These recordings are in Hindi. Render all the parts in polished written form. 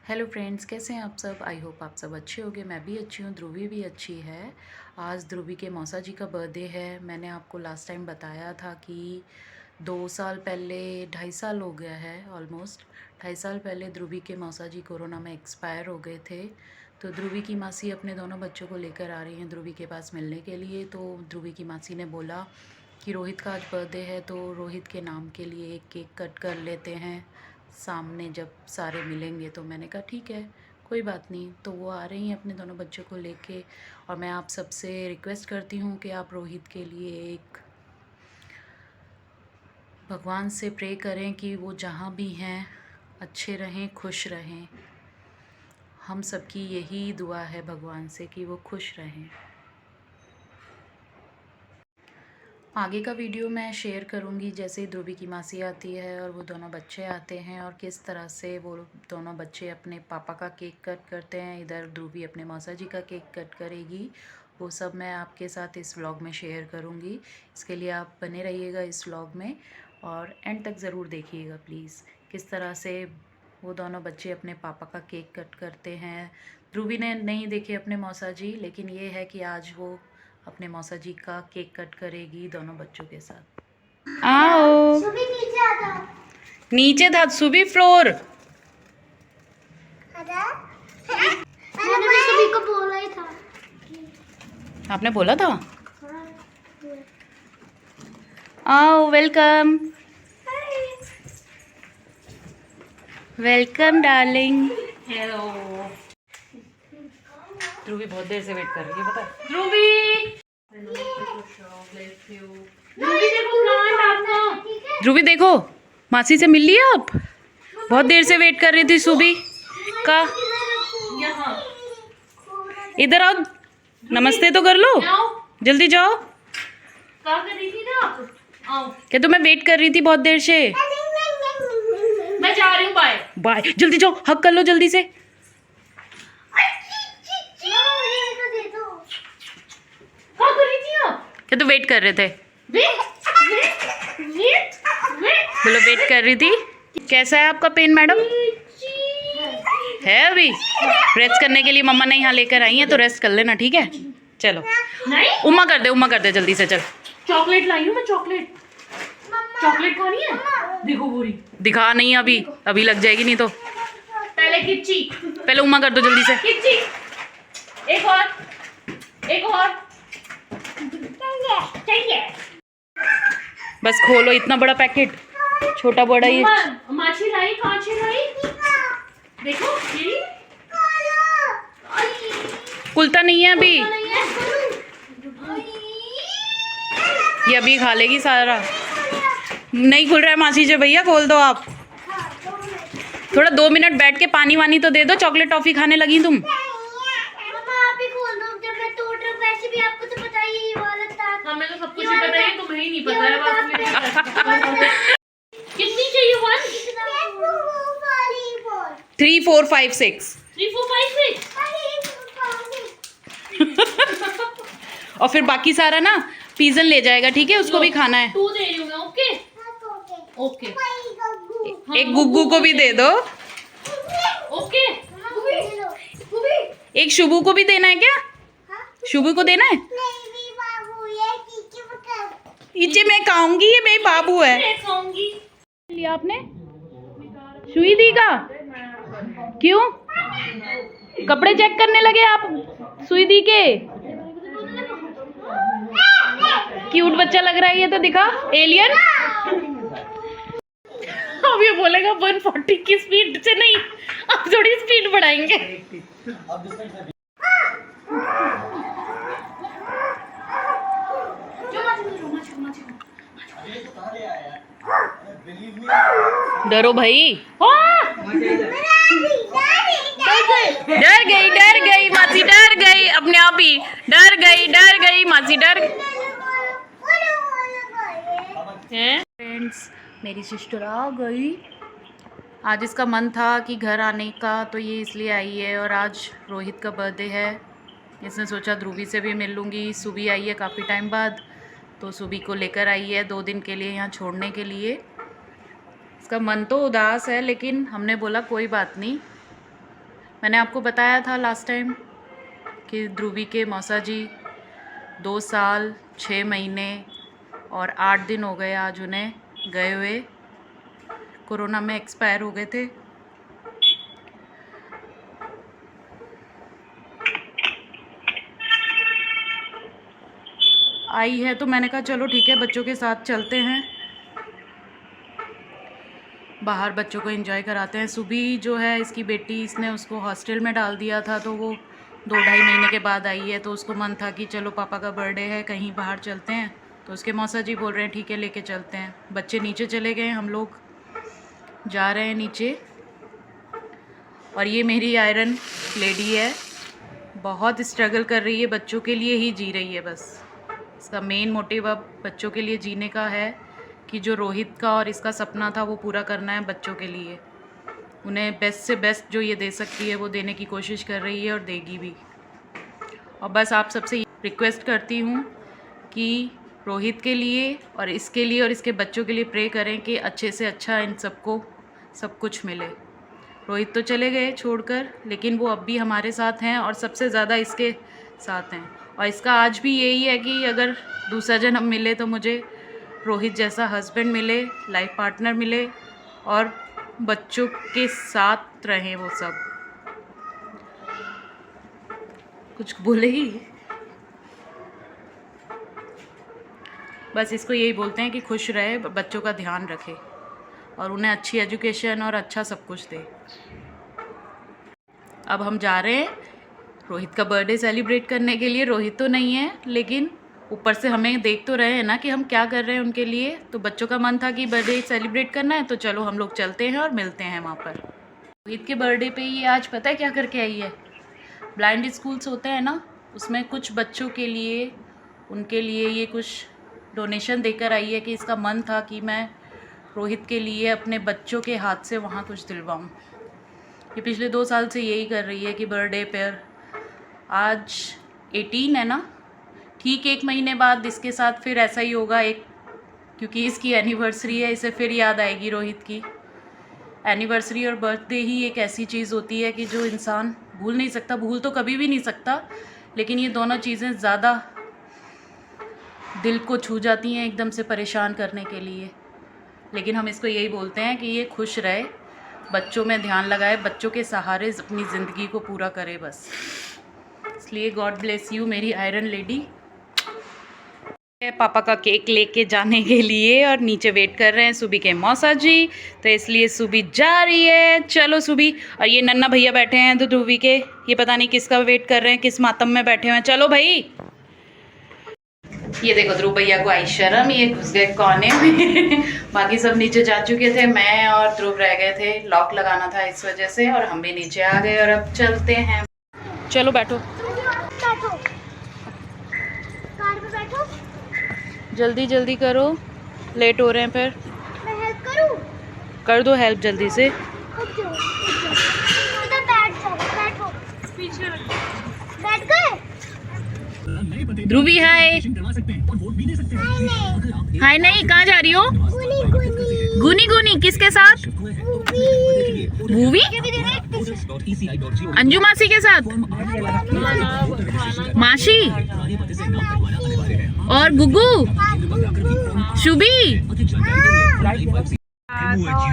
हेलो फ्रेंड्स, कैसे हैं आप सब। आई होप आप सब अच्छे होंगे। मैं भी अच्छी हूँ, ध्रुवी भी अच्छी है। आज ध्रुवी के मौसा जी का बर्थडे है। मैंने आपको लास्ट टाइम बताया था कि 2 साल पहले, 2.5 साल हो गया है ऑलमोस्ट। 2.5 साल पहले ध्रुवी के मौसा जी कोरोना में एक्सपायर हो गए थे। तो ध्रुवी की मासी अपने दोनों बच्चों को लेकर आ रही हैं ध्रुवी के पास मिलने के लिए। तो ध्रुवी की मासी ने बोला कि रोहित का आज बर्थडे है, तो रोहित के नाम के लिए एक केक कट कर लेते हैं सामने जब सारे मिलेंगे। तो मैंने कहा ठीक है, कोई बात नहीं। तो वो आ रही हैं अपने दोनों बच्चों को लेके। और मैं आप सबसे रिक्वेस्ट करती हूँ कि आप रोहित के लिए एक भगवान से प्रे करें कि वो जहाँ भी हैं अच्छे रहें, खुश रहें। हम सबकी यही दुआ है भगवान से कि वो खुश रहें। आगे का वीडियो मैं शेयर करूंगी जैसे ही ध्रुवी की मासी आती है और वो दोनों बच्चे आते हैं और किस तरह से वो दोनों बच्चे अपने पापा का केक कट करते हैं। इधर ध्रुवी अपने मौसा जी का केक कट करेगी। वो सब मैं आपके साथ इस व्लॉग में शेयर करूंगी। इसके लिए आप बने रहिएगा इस व्लॉग में और एंड तक ज़रूर देखिएगा प्लीज़, किस तरह से वो दोनों बच्चे अपने पापा का केक कट करते हैं। ध्रुवी ने नहीं देखे अपने मौसा जी, लेकिन ये है कि आज वो अपने मौसा जी का केक कट करेगी दोनों बच्चों के साथ। आओ सुबी नीचे आ जाओ। नीचे था सुबी फ्लोर। मैंने सुबी को बोला ही था। आपने बोला था? आओ, वेलकम वेलकम डार्लिंग। हेलो। ध्रुवी बहुत देर से वेट कर रही है, पता है। ध्रुवी ध्रुवी देखो, मासी से मिल लिया आप? बहुत देर से वेट कर रही थी सुबी का। इधर आओ, नमस्ते तो कर लो, जल्दी जाओ। क्या तो मैं वेट कर रही थी बहुत देर से। मैं जा रही हूँ, बाय बाय। जल्दी जाओ, हक कर लो जल्दी से। क्या तो वेट कर रहे थे? बोलो वेट कर रही थी। कैसा है आपका पेन मैडम? है अभी रेस्ट करने के लिए मम्मा ने यहाँ लेकर आई है, तो रेस्ट कर लेना, ठीक है। चलो उम्मा कर दे जल्दी से। चल चॉकलेट लाई हूँ मैं, चॉकलेट खानी है। देखो पूरी दिखा नहीं, अभी अभी लग जाएगी नहीं तो। पहले किच्ची, पहले उम्मा कर दो जल्दी से। किच्ची, एक और चाहिए। बस खोलो, इतना बड़ा पैकेट, छोटा बड़ा ये। माछी लाई, कांची लाई। देखो ये खुलता नहीं है अभी, नहीं है। ये अभी खा लेगी सारा। नहीं खुल रहा है मासी जी, भैया खोल दो आप। थोड़ा 2 मिनट बैठ के पानी वानी तो दे दो। चॉकलेट टॉफी खाने लगी तुम। आप ही खोल दो, जब मैं तोड़ रहा हूं वैसे भी आपको तो पता ही है वाला था। हमें तो सब कुछ ही पता है, तुम्हें ही नहीं पता है बात। कितनी चाहिए? 1 3 4 5 6 3 4 5 6। और फिर बाकी सारा ना पीजन ले जाएगा, ठीक है, उसको भी खाना है। 2 दे रही हूँ मैं। Okay okay. एक गुग्गू को भी दे दो। ओके। एक शुभू को भी देना है क्या? शुभू को देना है? इचे मैं खाऊंगी, ये मेरी बाबू है। मैं खाऊंगी। लिया आपने सुई दी का? क्यों कपड़े चेक करने लगे आप सुई दी के? क्यूट बच्चा लग रहा है ये तो, दिखा एलियन। अब ये बोलेगा 140 की स्पीड से नहीं, अब थोड़ी स्पीड बढ़ाएंगे। डरो भाई। डर गई मासी, डर गई अपने आप ही। डर गई मासी, डर। फ्रेंड्स, मेरी सिस्टर आ गई। आज इसका मन था कि घर आने का, तो ये इसलिए आई है। और आज रोहित का बर्थडे है, इसने सोचा ध्रुवी से भी मिल लूँगी। सुबी आई है काफ़ी टाइम बाद, तो सुबी को लेकर आई है 2 दिन के लिए यहाँ छोड़ने के लिए। इसका मन तो उदास है, लेकिन हमने बोला कोई बात नहीं, मैंने आपको बताया था लास्ट टाइम कि ध्रुवी के मौसा जी 2 साल 6 महीने और 8 दिन हो गए आज उन्हें गए हुए, कोरोना में एक्सपायर हो गए थे। आई है तो मैंने कहा चलो ठीक है, बच्चों के साथ चलते हैं, बाहर बच्चों को एंजॉय कराते हैं। सुबह जो है इसकी बेटी, इसने उसको हॉस्टल में डाल दिया था, तो वो 2-2.5 महीने के बाद आई है, तो उसको मन था कि चलो पापा का बर्थडे है, कहीं बाहर चलते हैं। तो उसके मौसा जी बोल रहे हैं ठीक है लेके चलते हैं। बच्चे नीचे चले गए, हम लोग जा रहे हैं नीचे। और ये मेरी आयरन लेडी है, बहुत स्ट्रगल कर रही है, बच्चों के लिए ही जी रही है बस। इसका मेन मोटिव अब बच्चों के लिए जीने का है कि जो रोहित का और इसका सपना था वो पूरा करना है बच्चों के लिए। उन्हें बेस्ट से बेस्ट जो ये दे सकती है वो देने की कोशिश कर रही है और देगी भी। और बस आप सबसे रिक्वेस्ट करती हूँ कि रोहित के लिए और इसके बच्चों के लिए प्रे करें कि अच्छे से अच्छा इन सबको सब कुछ मिले। रोहित तो चले गए छोड़कर, लेकिन वो अब भी हमारे साथ हैं और सबसे ज़्यादा इसके साथ हैं। और इसका आज भी यही है कि अगर दूसरा जन्म मिले तो मुझे रोहित जैसा हस्बैंड मिले, लाइफ पार्टनर मिले और बच्चों के साथ रहें वो सब। कुछ बोले ही, बस इसको यही बोलते हैं कि खुश रहे, बच्चों का ध्यान रखे और उन्हें अच्छी एजुकेशन और अच्छा सब कुछ दे। अब हम जा रहे हैं रोहित का बर्थडे सेलिब्रेट करने के लिए। रोहित तो नहीं है, लेकिन ऊपर से हमें देख तो रहे हैं ना कि हम क्या कर रहे हैं उनके लिए। तो बच्चों का मन था कि बर्थडे सेलिब्रेट करना है, तो चलो हम लोग चलते हैं और मिलते हैं वहाँ पर। रोहित के बर्थडे पे ये आज पता है क्या करके आई है? ब्लाइंड स्कूल्स होते हैं ना, उसमें कुछ बच्चों के लिए, उनके लिए ये कुछ डोनेशन देकर आई है कि इसका मन था कि मैं रोहित के लिए अपने बच्चों के हाथ से वहाँ कुछ दिलवाऊँ। ये पिछले 2 साल से यही कर रही है कि बर्थडे पर, आज 18 है ना, ठीक 1 महीने बाद इसके साथ फिर ऐसा ही होगा क्योंकि इसकी एनिवर्सरी है, इसे फिर याद आएगी रोहित की एनिवर्सरी। और बर्थडे ही एक ऐसी चीज़ होती है कि जो इंसान भूल नहीं सकता, भूल तो कभी भी नहीं सकता, लेकिन ये दोनों चीज़ें ज़्यादा दिल को छू जाती हैं एकदम से परेशान करने के लिए। लेकिन हम इसको यही बोलते हैं कि ये खुश रहे, बच्चों में ध्यान लगाए, बच्चों के सहारे अपनी ज़िंदगी को पूरा करे बस। इसलिए गॉड ब्लेस यू मेरी आयरन लेडी। पापा का केक लेके जाने के लिए और नीचे वेट कर रहे हैं सुबी के मौसा जी, तो इसलिए सुबी जा रही है। चलो सुबी। और ये नन्ना भैया बैठे हैं तो ध्रुवी के, ये पता नहीं किसका वेट कर रहे हैं, किस मातम में बैठे हुए हैं। चलो भाई। ये देखो ध्रुव भैया को आई शर्म, ये घुस गए कोने में। बाकी सब नीचे जा चुके थे, मैं और ध्रुव रह गए थे, लॉक लगाना था इस वजह से, और हम भी नीचे आ गए। और अब चलते हैं। चलो बैठो, जल्दी जल्दी करो, लेट हो रहे हैं फिर। मैं हेल्प करूं? कर दो हेल्प जल्दी से। बैठ गए? ध्रुवी हाय। हाय नहीं, कहाँ जा रही हो? गुनी गुनी किसके साथ? भूवी? अंजू मासी के साथ? मासी और गुगू? शुभी?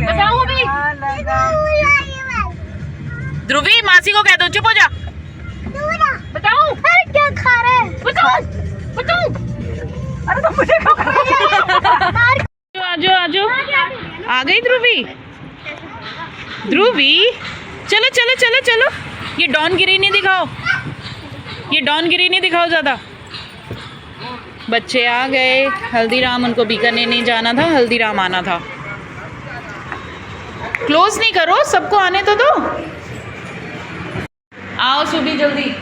बताओ अभी। ध्रुवी मासी को कह दो चुप हो जा। बताओ। अरे क्या खा रहे हैं? बताओ बताओ। अरे तो मुझे क्यों खा रहे हो? आजो आजो। आ गई ध्रुवी? ध्रुवी चलो चलो चलो चलो। ये डॉनगिरी नहीं दिखाओ, ये डॉनगिरी नहीं दिखाओ ज़्यादा। बच्चे आ गए। हल्दीराम, उनको बीकानेर नहीं जाना था, हल्दीराम आना था। क्लोज नहीं करो, सबको आने तो दो। आओ सुबी जल्दी।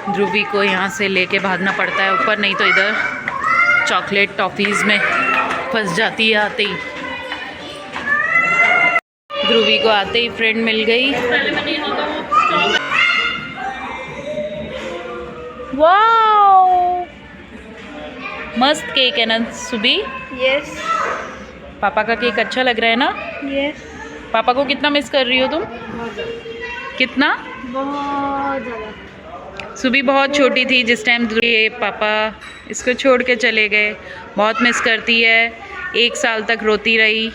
ध्रुवी को यहाँ से लेके भागना पड़ता है ऊपर, नहीं तो इधर चॉकलेट टॉफीज में फंस जाती है आते ही। ध्रुवी को आते ही फ्रेंड मिल गई। वाओ मस्त केक है ना सुबी? यस। पापा का केक अच्छा लग रहा है ना? यस। पापा को कितना मिस कर रही हो तुम? कितना? बहुत ज़्यादा। सुबी बहुत छोटी थी जिस टाइम ये पापा इसको छोड़ के चले गए। बहुत मिस करती है। 1 साल तक रोती रही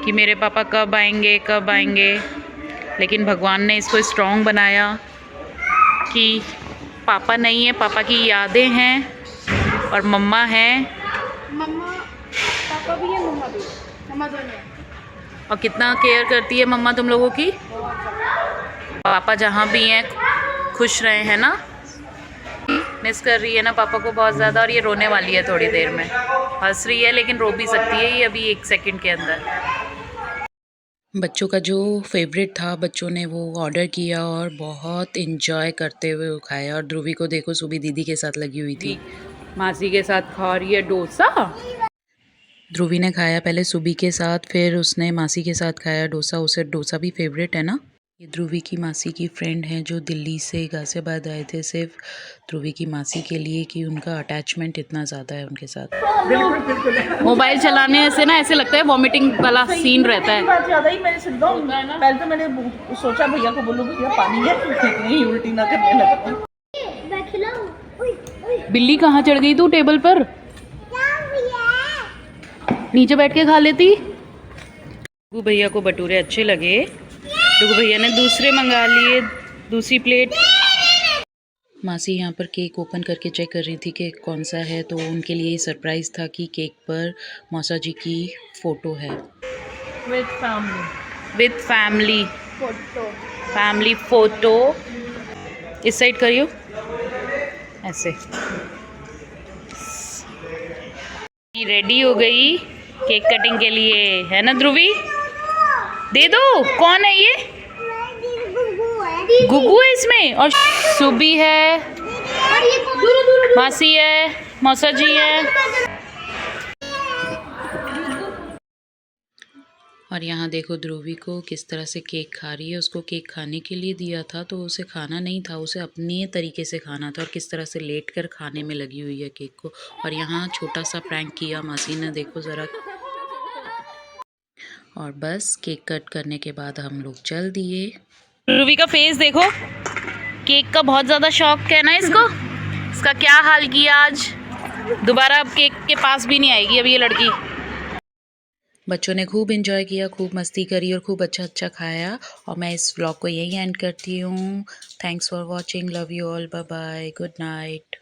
कि मेरे पापा कब आएंगे कब आएंगे, लेकिन भगवान ने इसको स्ट्रॉन्ग बनाया कि पापा नहीं है, पापा की यादें हैं और मम्मा हैं। मम्मा पापा भी है, मम्मा भी, मम्मा दोनों है। और कितना केयर करती है मम्मा तुम लोगों की। पापा जहाँ भी हैं खुश रहे हैं ना। मिस कर रही है ना पापा को बहुत ज़्यादा, और ये रोने वाली है थोड़ी देर में। हंस रही है लेकिन रो भी सकती है ये अभी 1 सेकंड के अंदर। बच्चों का जो फेवरेट था बच्चों ने वो ऑर्डर किया और बहुत इन्जॉय करते हुए वो खाया। और ध्रुवी को देखो सुबह दीदी के साथ लगी हुई थी, मासी के साथ खा रही है डोसा। ध्रुवी ने खाया पहले सुबी के साथ, फिर उसने मासी के साथ खाया डोसा। उसे डोसा भी फेवरेट है ना। ये ध्रुवी की मासी की फ्रेंड हैं जो दिल्ली से गाज़ियाबाद आए थे सिर्फ ध्रुवी की मासी के लिए, कि उनका अटैचमेंट इतना ज़्यादा है उनके साथ। मोबाइल चलाने से ना ऐसे लगता है वॉमिटिंग वाला सीन रहता है। बात ज़्यादा ही मैंने सुन पहले तो मैंने सोचा भैया को बोलूँ भैया पानी है, नहीं उल्टी ना करने लगा। बिल्ली कहाँ चढ़ गई तू टेबल पर? नीचे बैठ के खा लेती। डुगू भैया को भटूरे अच्छे लगे। डुगू भैया ने दूसरे मंगा लिए, दूसरी प्लेट। मासी यहाँ पर केक ओपन करके चेक कर रही थी कि कौन सा है, तो उनके लिए सरप्राइज़ था कि केक पर मौसा जी की फ़ोटो है। With family photo. इस साइड करियो ऐसे। रेडी हो गई केक कटिंग के लिए, है ना ध्रुवी? दे दो। कौन है ये? गुगू है इसमें, और सुबी है, मासी है, मौसा जी है। और यहाँ देखो ध्रुवी को किस तरह से केक खा रही है। उसको केक खाने के लिए दिया था तो उसे खाना नहीं था, उसे अपने तरीके से खाना था, और किस तरह से लेट कर खाने में लगी हुई है केक को। और यहाँ छोटा सा प्रैंक किया मासी ने, देखो ज़रा। और बस केक कट करने के बाद हम लोग चल दिए। ध्रुवी का फेस देखो, केक का बहुत ज़्यादा शौक है ना इसको। इसका क्या हाल किया आज। दोबारा अब केक के पास भी नहीं आएगी अब ये लड़की। बच्चों ने खूब एंजॉय किया, खूब मस्ती करी और खूब अच्छा खाया। और मैं इस व्लॉग को यहीं एंड करती हूँ। Thanks for watching, love you all, bye bye, good night.